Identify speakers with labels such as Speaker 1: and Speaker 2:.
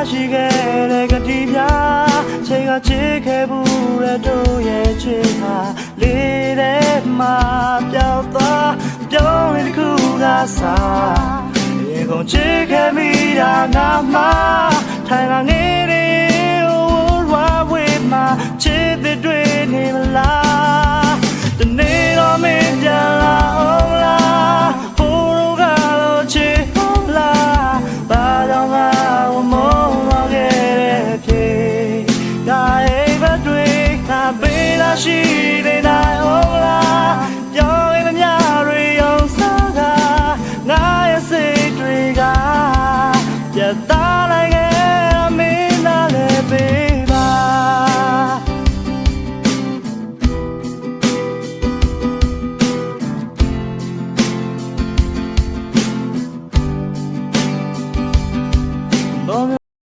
Speaker 1: ရှိခဲ့တဲ့ကတိများချိန်ကချစ်ခဲ့ဘူးတဲ့တို့ရဲ့ချစ်ဟာလေးတဲ့မှာပျောက်သွားပြောင်းလဲတစ်ခုကစားရေကုန်ချစ်ခဲ့မိတာငါမှ